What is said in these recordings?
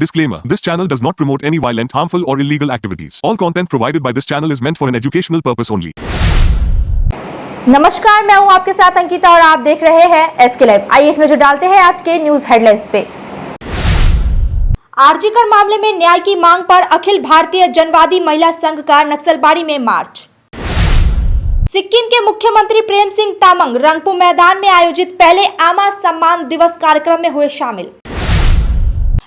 Disclaimer. This channel does not promote any violent, harmful or illegal activities. All content provided by this channel is meant for an educational purpose only. नमस्कार, मैं हूं आपके साथ अंकिता और आप देख रहे हैं एसके लाइव। आइए एक नजर डालते हैं आज के न्यूज हेडलाइंस पे। आरजीकर मामले में न्याय की मांग पर अखिल भारतीय जनवादी महिला संघ का नक्सलबाड़ी में मार्च। सिक्किम के मुख्यमंत्री प्रेम सिंह तामांग रंगपू मैदान में आयोजित पहले आमा सम्मान दिवस कार्यक्रम में हुए शामिल।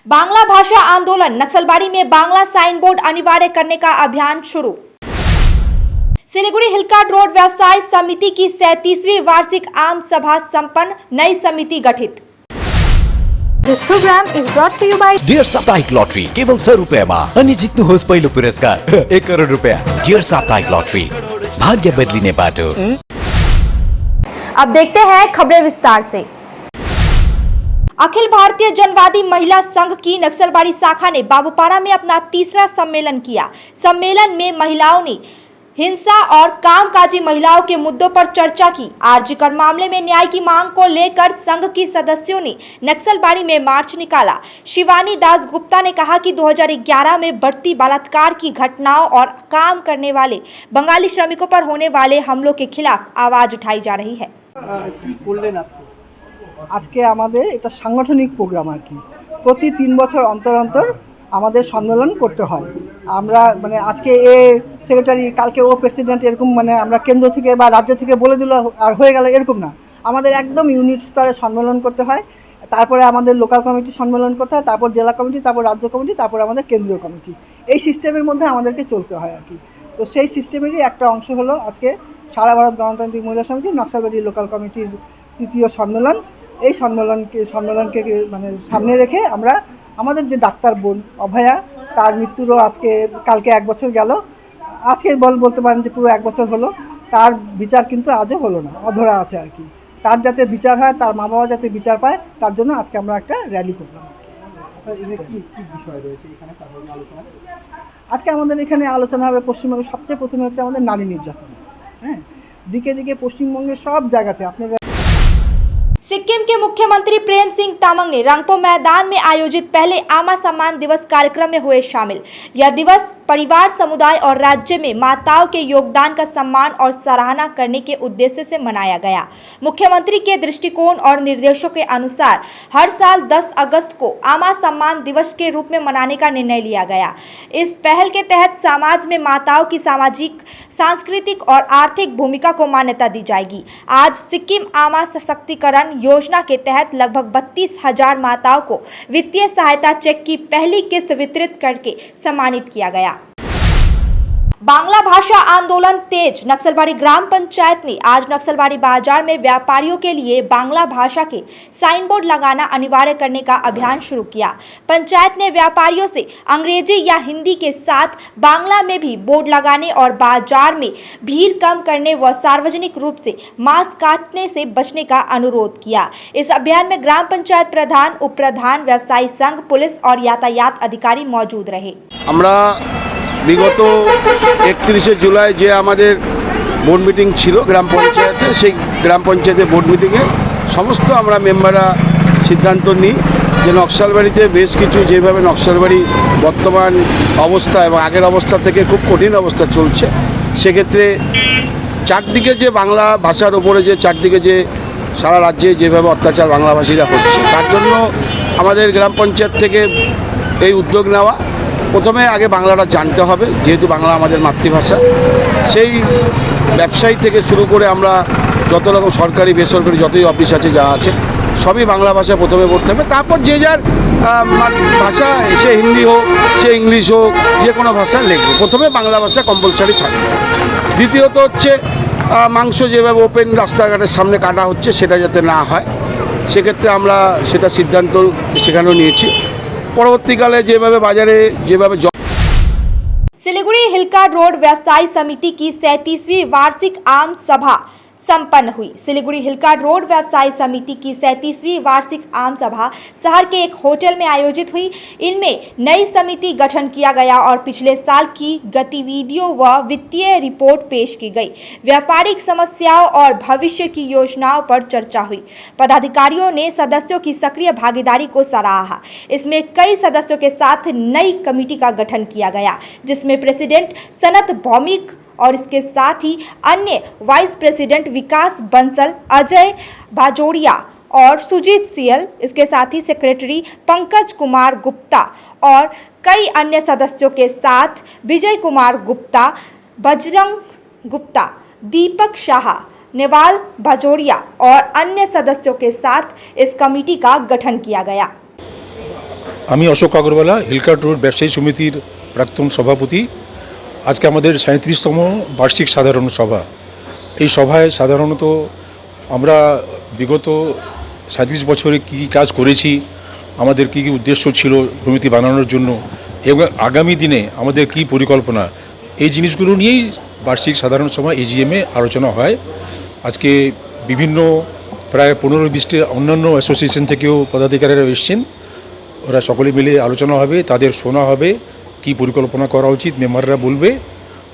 बांग्ला भाषा आंदोलन, नक्सलबाड़ी में बांग्ला साइन बोर्ड अनिवार्य करने का अभियान शुरू। सिलीगुड़ी हिलकाट रोड व्यवसाय समिति की 37वीं वार्षिक आम सभा संपन्न, नई समिति गठित। This program is brought to you by dear साप्ताहिक लॉटरी केवल 6 रुपैयाँमा अनि जित्नुहोस् पहिलो पुरस्कार 1 करोड रुपैयाँ। डियर साप्ताहिक लॉटरी, भाग्य बदलिने बाटो। अब देखते हैं खबरें विस्तार से। अखिल भारतीय जनवादी महिला संघ की नक्सलबाड़ी शाखा ने बाबूपारा में अपना तीसरा सम्मेलन किया। सम्मेलन में महिलाओं ने हिंसा और कामकाजी महिलाओं के मुद्दों पर चर्चा की। आरजीकर मामले में न्याय की मांग को लेकर संघ की सदस्यों ने नक्सलबाड़ी में मार्च निकाला। शिवानी दास गुप्ता ने कहा कि 2011 में बढ़ती बलात्कार की घटनाओं और काम करने वाले बंगाली श्रमिकों पर होने वाले हमलों के खिलाफ आवाज उठाई जा रही है। আজকে আমাদের এটা সাংগঠনিক প্রোগ্রাম আর কি। প্রতি 3 বছর অন্তর অন্তর আমাদের সম্মেলন করতে হয়। আমরা মানে আজকে এ সেক্রেটারি, কালকে ও প্রেসিডেন্ট, এরকম মানে আমরা কেন্দ্র থেকে বা রাজ্য থেকে বলে দিল আর হয়ে গেল এরকম না। আমাদের একদম ইউনিট স্তরে সম্মেলন করতে হয়। তারপরে আমাদের লোকাল কমিটি সম্মেলন করতে হয়, তারপর জেলা কমিটি, তারপর রাজ্য কমিটি, তারপর আমাদের কেন্দ্রীয় কমিটি। এই সিস্টেমের মধ্যে আমাদেরকে চলতে হয় আর কি। তো সেই সিস্টেমেরই একটা অংশ হলো আজকে সারা ভারত গণতান্ত্রিক মহিলা সমিতি নকশালবাড়ি লোকাল কমিটির তৃতীয় সম্মেলন। এই সম্মেলনকে মানে সামনে রেখে আমরা আমাদের যে ডাক্তার বোন অভয়া, তার মৃত্যুরও আজকে কালকে 1 বছর গেল। আজকে বলতে পারেন যে পুরো 1 বছর হলো। তার বিচার কিন্তু আজও হলো না, অধরা আছে আর কি। তার যাতে বিচার হয়, তার মা বাবা যাতে বিচার পায়, তার জন্য আজকে আমরা একটা র্যালি করলাম। আজকে আমাদের এখানে আলোচনা হবে পশ্চিমবঙ্গে সবচেয়ে প্রথমে হচ্ছে আমাদের নারী নির্যাতন। হ্যাঁ, দিকে দিকে পশ্চিমবঙ্গের সব জায়গাতে আপনারা। सिक्किम के मुख्यमंत्री प्रेम सिंह तामांग ने रंगपो मैदान में आयोजित पहले आमा सम्मान दिवस कार्यक्रम में हुए शामिल। यह दिवस परिवार, समुदाय और राज्य में माताओं के योगदान का सम्मान और सराहना करने के उद्देश्य से मनाया गया। मुख्यमंत्री के दृष्टिकोण और निर्देशों के अनुसार हर साल 10 अगस्त को आमा सम्मान दिवस के रूप में मनाने का निर्णय लिया गया। इस पहल के तहत समाज में माताओं की सामाजिक, सांस्कृतिक और आर्थिक भूमिका को मान्यता दी जाएगी। आज सिक्किम आमा सशक्तिकरण योजना के तहत लगभग 32,000 माताओं को वित्तीय सहायता चेक की पहली किस्त वितरित करके सम्मानित किया गया। बांग्ला भाषा आंदोलन तेज, नक्सलबाड़ी ग्राम पंचायत ने आज नक्सलबाड़ी बाजार में व्यापारियों के लिए बांग्ला भाषा के साइन बोर्ड लगाना अनिवार्य करने का अभियान शुरू किया। पंचायत ने व्यापारियों से अंग्रेजी या हिंदी के साथ बांग्ला में भी बोर्ड लगाने और बाजार में भीड़ कम करने व सार्वजनिक रूप से मास्क काटने से बचने का अनुरोध किया। इस अभियान में ग्राम पंचायत प्रधान, उप प्रधान, व्यवसायी संघ, पुलिस और यातायात अधिकारी मौजूद रहे। বিগত 31শে জুলাই যে আমাদের বোর্ড মিটিং ছিল গ্রাম পঞ্চায়েতে, সেই গ্রাম পঞ্চায়েতের বোর্ড মিটিংয়ে সমস্ত আমরা মেম্বাররা সিদ্ধান্ত নিই যে নকশালবাড়িতে বেশ কিছু যেভাবে নকশালবাড়ি বর্তমান অবস্থা এবং আগের অবস্থা থেকে খুব কঠিন অবস্থা চলছে, সেক্ষেত্রে চারদিকে যে বাংলা ভাষার ওপরে যে চারদিকে যে সারা রাজ্যে যেভাবে অত্যাচার বাংলাভাষীরা হচ্ছে, তার জন্য আমাদের গ্রাম পঞ্চায়েত থেকে এই উদ্যোগ নেওয়া। প্রথমে আগে বাংলাটা জানতে হবে, যেহেতু বাংলা আমাদের মাতৃভাষা। সেই ব্যবসায়ী থেকে শুরু করে আমরা যত রকম সরকারি বেসরকারি যতই অফিস আছে যা আছে সবই বাংলা ভাষা প্রথমে পড়তে হবে। তারপর যে যার ভাষা, সে হিন্দি হোক, সে ইংলিশ হোক, যে কোনো ভাষা লিখবে, প্রথমে বাংলা ভাষা কম্পালসারি থাকবে। দ্বিতীয়ত হচ্ছে মাংস যেভাবে ওপেন রাস্তাঘাটের সামনে কাটা হচ্ছে সেটা যাতে না হয়, সেক্ষেত্রে আমরা সেটা সিদ্ধান্ত সেখানেও নিয়েছি। পরবর্তীকালে যেভাবে বাজারে যেভাবে सिलीगुड़ी हिलकाट रोड व्यवसाय समिति की 37वीं वार्षिक आम सभा संपन्न हुई। सिलीगुड़ी हिलका रोड व्यवसायी समिति की 37वीं वार्षिक आम सभा शहर के एक होटल में आयोजित हुई। इनमें नई समिति गठन किया गया और पिछले साल की गतिविधियों व वित्तीय रिपोर्ट पेश की गई। व्यापारिक समस्याओं और भविष्य की योजनाओं पर चर्चा हुई। पदाधिकारियों ने सदस्यों की सक्रिय भागीदारी को सराहा। इसमें कई सदस्यों के साथ नई कमेटी का गठन किया गया, जिसमें प्रेसिडेंट सनत भौमिक और इसके साथ ही अन्य वाइस प्रेसिडेंट विकास बंसल, अजय बाजोड़िया और सुजीत सियल, इसके साथ ही सेक्रेटरी पंकज कुमार गुप्ता और कई अन्य सदस्यों के साथ विजय कुमार गुप्ता, बजरंग गुप्ता, दीपक शाह, नेवाल बाजोड़िया और अन्य सदस्यों के साथ इस कमेटी का गठन किया गया। আমি অশোক আগরওয়ালা হিলকাট রোড ব্যবসায়ী সমিতির প্রাক্তন সভাপতি। আজকে আমাদের 37তম বার্ষিক সাধারণ সভা। এই সভায় সাধারণত আমরা বিগত 37 বছরে কী কী কাজ করেছি, আমাদের কী কী উদ্দেশ্য ছিল সমিতি বানানোর জন্য এবং আগামী দিনে আমাদের কী পরিকল্পনা, এই জিনিসগুলো নিয়েই বার্ষিক সাধারণ সভা এজিএমে আলোচনা হয়। আজকে বিভিন্ন প্রায় 15-20টি অন্যান্য অ্যাসোসিয়েশন থেকেও পদাধিকারীরা এসেছেন। ওরা সকলে মিলে আলোচনা হবে, তাদের শোনা হবে, কি পরিকল্পনা করা উচিত মেম্বাররা বলবে।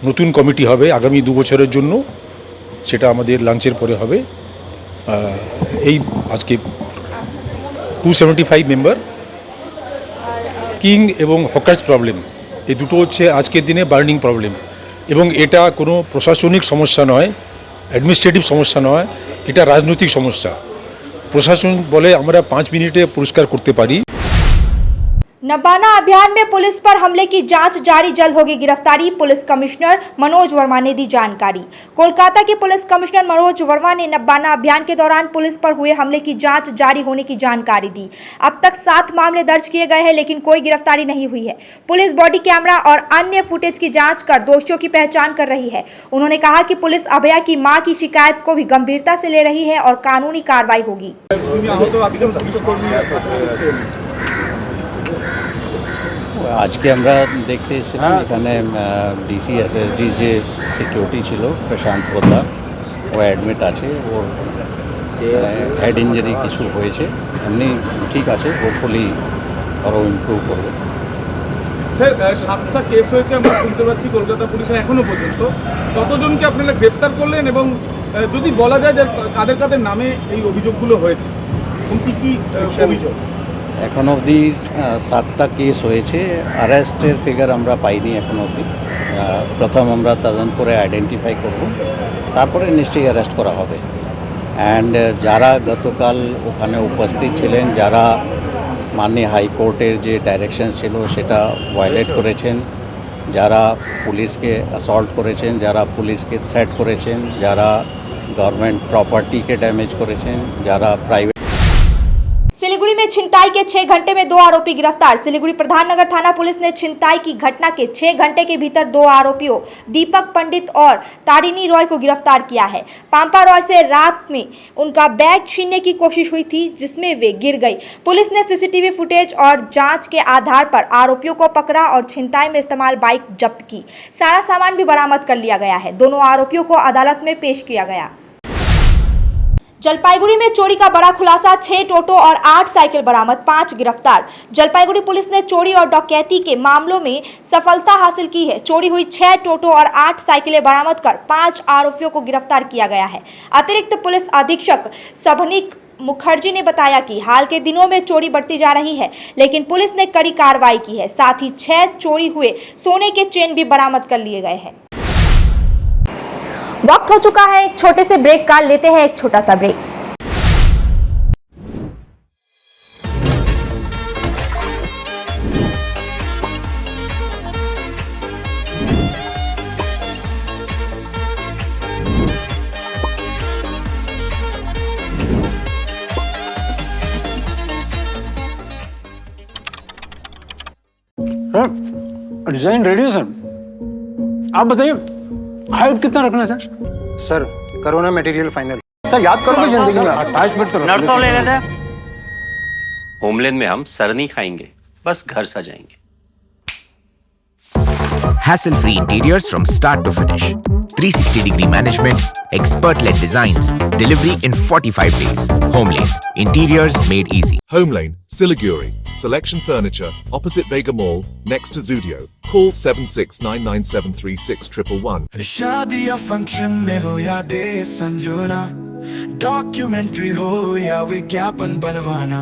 নতুন কমিটি হবে আগামী 2 বছরের জন্য, সেটা আমাদের লাঞ্চের পরে হবে। এই আজকে 275 মেম্বার। কিং এবং হকার্স প্রবলেম, এই দুটো হচ্ছে আজকের দিনে বার্নিং প্রবলেম এবং এটা কোনো প্রশাসনিক সমস্যা নয়, অ্যাডমিনিস্ট্রেটিভ সমস্যা নয়, এটা রাজনৈতিক সমস্যা। প্রশাসন বলে আমরা 5 মিনিটে পরিষ্কার করতে পারি। नबाना अभियान में पुलिस पर हमले की जांच जारी, जल्द होगी गिरफ्तारी, पुलिस कमिश्नर मनोज वर्मा ने दी जानकारी। कोलकाता के पुलिस कमिश्नर मनोज वर्मा ने नबाना अभियान के दौरान पुलिस पर हुए हमले की जांच जारी होने की जानकारी दी। अब तक 7 मामले दर्ज किए गए हैं, लेकिन कोई गिरफ्तारी नहीं हुई है। पुलिस बॉडी कैमरा और अन्य फुटेज की जांच कर दोषियों की पहचान कर रही है। उन्होंने कहा कि पुलिस अभया की मां की शिकायत को भी गंभीरता से ले रही है और कानूनी कार्रवाई होगी। আজকে আমরা দেখতে এসেছিলাম এখানে ডিসি এসএসডি যে সিকিউরিটি ছিল প্রশান্ত পোদ্দার, ও অ্যাডমিট আছে, ওর হেড ইঞ্জুরি কিছু হয়েছে, এমনি ঠিক আছে, হোপফুলি আরও ইমপ্রুভ করবে। স্যার 7টা কেস হয়েছে আমরা শুনতে পাচ্ছি কলকাতা পুলিশের এখনো পর্যন্ত, কতজনকে আপনারা গ্রেপ্তার করলেন এবং যদি বলা যায় যে কাদের কাদের নামে এই অভিযোগগুলো হয়েছে এবং কী কী অভিযোগ? এখন অবধি 7টা কেস হয়েছে, অ্যারেস্টের ফিগার আমরা পাইনি এখন অবধি। প্রথম আমরা তদন্ত করে আইডেন্টিফাই করব, তারপরে নিশ্চয়ই অ্যারেস্ট করা হবে। অ্যান্ড যারা গতকাল ওখানে উপস্থিত ছিলেন, যারা মাননীয় হাইকোর্টের যে ডাইরেকশন ছিল সেটা ভায়োলেট করেছেন, যারা পুলিশকে অ্যাসল্ট করেছেন, যারা পুলিশকে থ্রেট করেছেন, যারা গভর্নমেন্ট প্রপার্টিকে ড্যামেজ করেছেন, যারা প্রাইভেট। सिलीगुड़ी में छिनताई के 6 घंटे में 2 आरोपी गिरफ्तार। सिलीगुड़ी प्रधाननगर थाना पुलिस ने छिनताई की घटना के 6 घंटे के भीतर 2 आरोपियों दीपक पंडित और तारिणी रॉय को गिरफ्तार किया है। पांपा रॉय से रात में उनका बैग छीनने की कोशिश हुई थी, जिसमें वे गिर गई। पुलिस ने सीसीटीवी फुटेज और जांच के आधार पर आरोपियों को पकड़ा और छिनताई में इस्तेमाल बाइक जब्त की। सारा सामान भी बरामद कर लिया गया है। दोनों आरोपियों को अदालत में पेश किया गया। जलपाईगुड़ी में चोरी का बड़ा खुलासा, 6 टोटो और 8 साइकिल बरामद, 5 गिरफ्तार। जलपाईगुड़ी पुलिस ने चोरी और डकैती के मामलों में सफलता हासिल की है। चोरी हुई 6 टोटो और 8 साइकिलें बरामद कर 5 आरोपियों को गिरफ्तार किया गया है। अतिरिक्त पुलिस अधीक्षक सबनिक मुखर्जी ने बताया कि हाल के दिनों में चोरी बढ़ती जा रही है, लेकिन पुलिस ने कड़ी कार्रवाई की है। साथ ही 6 चोरी हुए सोने के चेन भी बरामद कर लिए गए हैं। वक्त हो चुका है एक छोटे से ब्रेक का, लेते हैं एक छोटा सा ब्रेक। डिजाइन रेडी है सर, आप बताइए हाइट कितना रखना है सर? सर करो ना मटेरियल फाइनल। सर याद करोगे जिंदगी में अटैचमेंट तो नर्सों ले लेते हैं। होमलैंड में हम सर नहीं खाएंगे, बस घर सजाएंगे। Hassle-free interiors from start to finish. 360-degree management, expert-led designs, delivery in 45 days. Homelane, interiors made easy. Homelane, Siliguri. Selection Furniture, opposite Vega Mall, next to Zudio. Call 7699736111. शादी या फंक्शन में हो या डे संजोना, डॉक्यूमेंट्री हो या विज्ञापन बनवाना,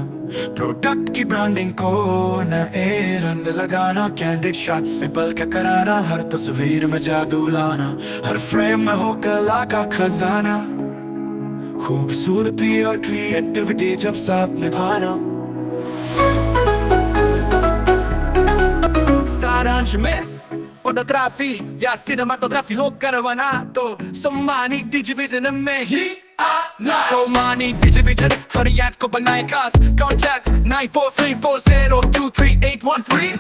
product की ब्रांडिंग को न ए रंग लगाना, कैंडिड शॉट से पल के कराना, हर तस्वीर में जादू लाना, हर फ्रेम में हो कला का खजाना, खूबसूरती और क्रिएटिविटी जब साथ निभाना। सारांश में फोटोग्राफी या सिनेमाटोग्राफी हो करवाना तो सोमानी डिजिविजन में ही आना। सोमानी डिजिविजन हर याद को बनाए खास। कॉन्टैक्ट 9434023813।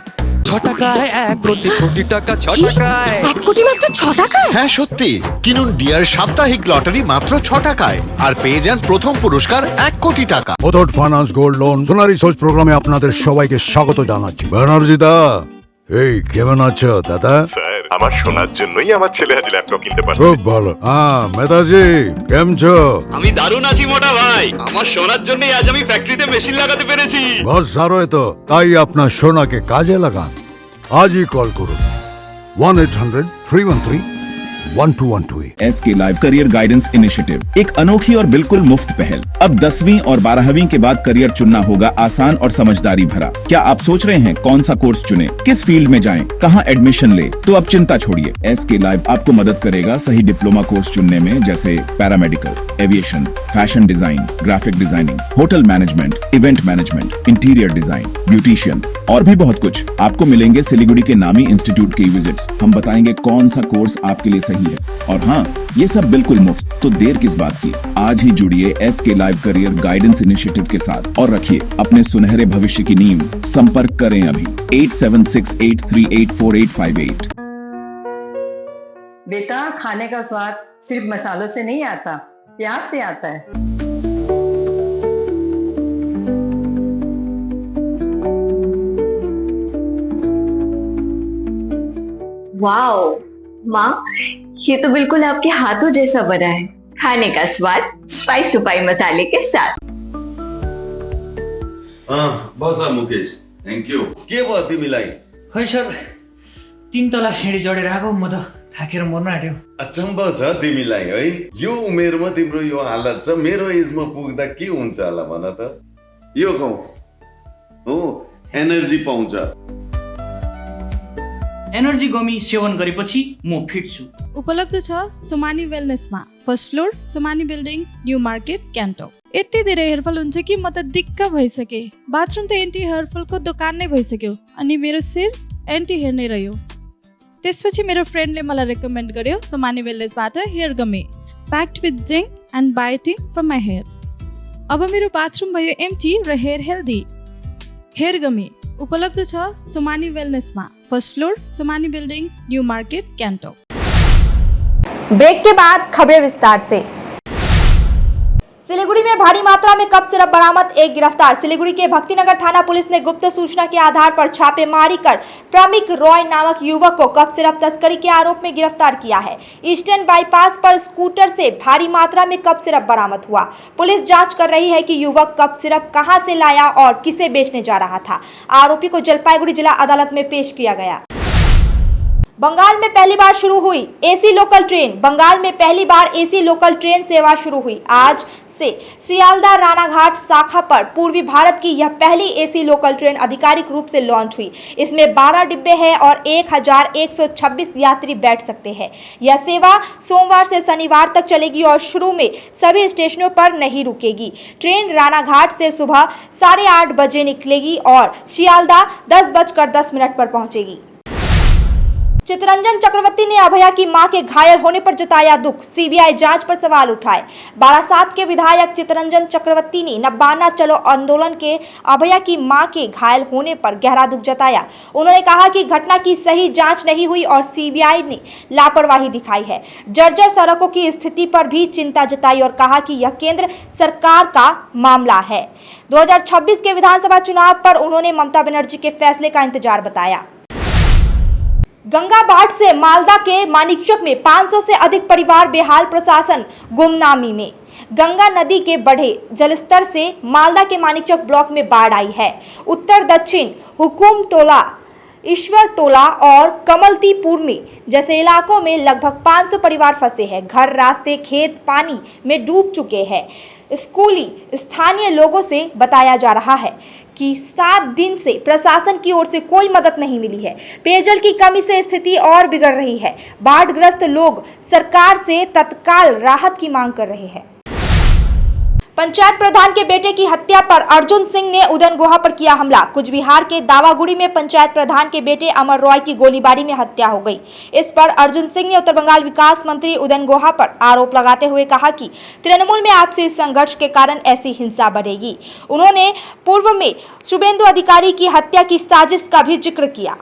छोटा का है 1 কোটি টাকা, छोटा का है 1 কোটি মাত্র 6 টাকায়। হ্যাঁ সত্যি, কিনুন ডিয়ার সাপ্তাহিক লটারি মাত্র 6 টাকায় আর পেয়ে যান প্রথম পুরস্কার 1 কোটি টাকা। Muthoot finance gold loan Sonari source প্রোগ্রামে আপনাদের সবাইকে স্বাগত জানাচ্ছি। ব্যানার্জি দা, এই কেমন আছো দাদা? স্যার, আমার শোনার জন্যই আমার ছেলে আজ ল্যাপটপ কিনতে পারছে। খুব ভালো। হ্যাঁ মেধাজি, কেমন છો? আমি দারুণ আছি মোটা ভাই, আমার সোনার জন্যই আজ আমি ফ্যাক্টরিতে মেশিন লাগাতে পেরেছি। बहुत सारो है तो তাই আপনার সোনাকে কাজে লাগান। আজই কল করুন 1-800-313-1212। SK live career guidance initiative एक अनोखी और बिल्कुल मुफ्त पहल। अब 10वीं और 12वीं के बाद करियर चुनना होगा आसान और समझदारी भरा। क्या आप सोच रहे हैं कौन सा कोर्स चुने, किस फील्ड में जाएं, कहां एडमिशन ले? तो अब चिंता छोड़िए, SK लाइव आपको मदद करेगा सही डिप्लोमा कोर्स चुनने में, जैसे paramedical, aviation, fashion design, graphic designing, hotel management, event management, interior design, beautician और भी बहुत कुछ। आपको मिलेंगे सिलीगुड़ी के नामी इंस्टीट्यूट के विजिट्स। हम बताएंगे कौन सा कोर्स आपके लिए सही है, और हाँ, ये सब बिल्कुल मुफ्त। तो देर किस बात की, आज ही जुड़िए SK live career guidance initiative के साथ और रखिए अपने सुनहरे भविष्य की नींव। संपर्क करें अभी 8768384858। बेटा, खाने का स्वाद सिर्फ मसालों से नहीं आता, प्यार से आता है। वाओ माँ, ये तो बिल्कुल आपके हाथों जैसा बना है। खाने का स्वाद स्पाइस सुपाई मसाले के साथ। बस मुकेश, थैंक यू। के भयो तिमीलाई? खै सर, 3 तला सिँढी चढेर आएको, म त थाकेर मर्न आँट्यो। अचम्म छ तिमीलाई है, यो उमेरमा तिम्रो यो हालत छ। मेरो एजमा पुग्दा के हुन्छ होला भन त? यो खाऊ हो, एनर्जी पाउँछ। एनर्जी गमी सेवन गरेपछि म फिट छु। उपलब्ध छ सोमानी वेलनेसमा, first floor, Somani building, new market, क्यान्टोक। यति धेरै हेयरफल हुन्छ कि म त दिक्क भइसके। बाथरुम त एन्टी हेयरफलको दोकान नै भइसक्यो, अनि मेरो शिर एन्टी हेयर नै रह्यो। त्यसपछि मेरो फ्रेन्डले मलाई रेकमेन्ड गर्यो सोमानी वेलनेसबाट hair gummy, packed with zinc and biotin from my hair. अब मेरो बाथरुम भयो एम्टी र हेयर हेल्दी। हेयर गमी उपलब्ध छ सोमानी वेलनेसमा, first floor, Somani building, new market, क्यान्टोक। ब्रेक के बाद खबरें विस्तार से। सिलीगुड़ी में भारी मात्रा में कप सिरप बरामद, एक गिरफ्तार। सिलीगुड़ी के भक्तिनगर थाना पुलिस ने गुप्त सूचना के आधार पर छापेमारी कर प्रमिक रॉय नामक युवक को कप सिरप तस्करी के आरोप में गिरफ्तार किया है। ईस्टर्न बाईपास पर स्कूटर से भारी मात्रा में कप सिरप बरामद हुआ। पुलिस जांच कर रही है कि युवक कप सिरप कहां से लाया और किसे बेचने जा रहा था। आरोपी को जलपाईगुड़ी जिला अदालत में पेश किया गया। बंगाल में पहली बार शुरू हुई एसी लोकल ट्रेन। बंगाल में पहली बार एसी लोकल ट्रेन सेवा शुरू हुई। आज से सियालदह रानाघाट शाखा पर पूर्वी भारत की यह पहली एसी लोकल ट्रेन आधिकारिक रूप से लॉन्च हुई। इसमें 12 डिब्बे हैं और 1126 यात्री बैठ सकते हैं। यह सेवा सोमवार से शनिवार तक चलेगी और शुरू में सभी स्टेशनों पर नहीं रुकेगी। ट्रेन रानाघाट से सुबह 8:30 बजे निकलेगी और सियालदह 10:10 पर पहुंचेगी। चितरंजन चक्रवर्ती ने अभया की मां के घायल होने पर जताया दुख, सीबीआई जांच पर सवाल उठाए। बारासात के विधायक चितरंजन चक्रवर्ती ने नब्बाना चलो आंदोलन के अभया की मां के घायल होने पर गहरा दुख जताया। उन्होंने कहा कि घटना की सही जांच नहीं हुई और सीबीआई ने लापरवाही दिखाई है। जर्जर सड़कों की स्थिति पर भी चिंता जताई और कहा कि यह केंद्र सरकार का मामला है। 2026 के विधानसभा चुनाव पर उन्होंने ममता बनर्जी के फैसले का इंतजार बताया। गंगा बाढ़ से मालदा के मानिकचक में 500 से अधिक परिवार बेहाल, प्रशासन गुमनामी में। गंगा नदी के बढ़े जलस्तर से मालदा के मानिकचक ब्लॉक में बाढ़ आई है। उत्तर दक्षिण हुकुम टोला, ईश्वर टोला और कमलतीपुर में जैसे इलाकों में लगभग 500 परिवार फंसे हैं। घर, रास्ते, खेत पानी में डूब चुके हैं। स्कूली स्थानीय लोगों से बताया जा रहा है कि 7 दिन से प्रशासन की ओर से कोई मदद नहीं मिली है। पेयजल की कमी से स्थिति और बिगड़ रही है। बाढ़ग्रस्त लोग सरकार से तत्काल राहत की मांग कर रहे हैं। पंचायत प्रधान के बेटे की हत्या पर अर्जुन सिंह ने उदयन गुहा पर किया हमला। कुछ बिहार के दावागुड़ी में पंचायत प्रधान के बेटे अमर रॉय की गोलीबारी में हत्या हो गई। इस पर अर्जुन सिंह ने उत्तर बंगाल विकास मंत्री उदयन गुहा पर आरोप लगाते हुए कहा कि तृणमूल में आपसी संघर्ष के कारण ऐसी हिंसा बढ़ेगी। उन्होंने पूर्व में शुभेंदु अधिकारी की हत्या की साजिश का भी जिक्र किया।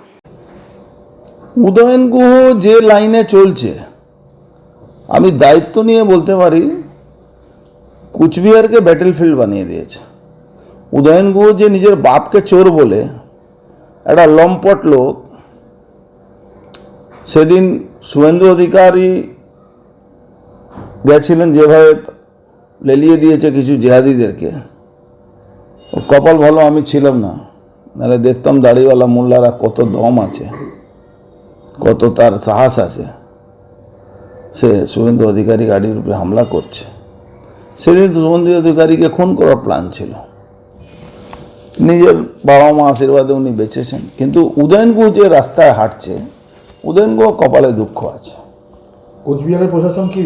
उदयन गुह जे लाइने चलছে আমি দায়িত্ব নিয়ে বলতে পারি কুচবিহারকে ব্যাটেলফিল্ড বানিয়ে দিয়েছে। উদয়ন গুহ যে নিজের বাপকে চোর বলে একটা লম্পট লোক, সেদিন শুভেন্দু অধিকারী গেছিলেন যেভাবে লেলিয়ে দিয়েছে কিছু জিহাদিদেরকে, ওর কপাল ভালো আমি ছিলাম না, নাহলে দেখতাম দাড়িওয়ালা মোল্লারা কত দম আছে, কত তার সাহস আছে। সে শুভেন্দু অধিকারী গাড়ির উপরে হামলা করছে। সেদিন তো শুভেন্দু অধিকারীকে খুন করার প্ল্যান ছিল। নিজের বাবা মা আশীর্বাদে উনি বেঁচেছেন, কিন্তু উদয়ন গুহ যে রাস্তায় হাঁটছে, উদয়ন গুহ কপালে দুঃখ আছে। কোচবিহারের প্রশাসন কি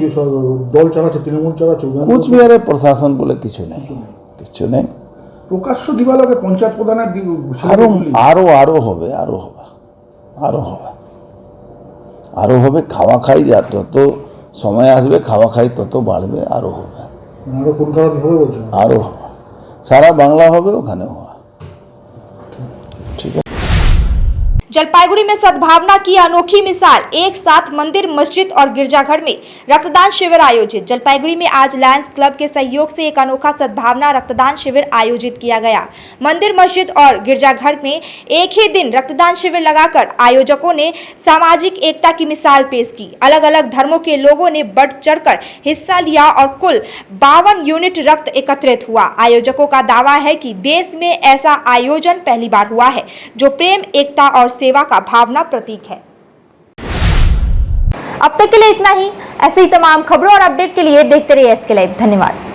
দল চালাচ্ছে, তৃণমূল চালাচ্ছে? কোচবিহারের প্রশাসন বলে কিছু নেই, কিছু নেই। প্রকাশ্য দিবালোকে পঞ্চায়েত প্রধানের আরো হবে, আরো হবে, আরো হবে, আরো হবে। খাওয়া খাই যা তত সময় আসবে, খাওয়া খাই তত বাড়বে, আরো হবে, আরো কোন কারণে হবে বলছেন? আরো হবে, সারা বাংলা হবে, ওখানেও হবে। जलपाईगुड़ी में सद्भावना की अनोखी मिसाल, एक साथ मंदिर, मस्जिद और गिरजाघर में रक्तदान शिविर आयोजित। जलपाईगुड़ी में आज लायंस क्लब के सहयोग से एक अनोखा सद्भावना रक्तदान शिविर आयोजित किया गया। मंदिर, मस्जिद और गिरजाघर में एक ही दिन रक्तदान शिविर लगाकर आयोजकों ने सामाजिक एकता की मिसाल पेश की। अलग अलग धर्मों के लोगों ने बढ़ चढ़कर हिस्सा लिया और कुल 52 यूनिट रक्त एकत्रित हुआ। आयोजकों का दावा है कि देश में ऐसा आयोजन पहली बार हुआ है जो प्रेम, एकता और सेवा का भावना प्रतीक है। अब तक के लिए इतना ही। ऐसे ही तमाम खबरों और अपडेट के लिए देखते रहिए SK लाइव। धन्यवाद।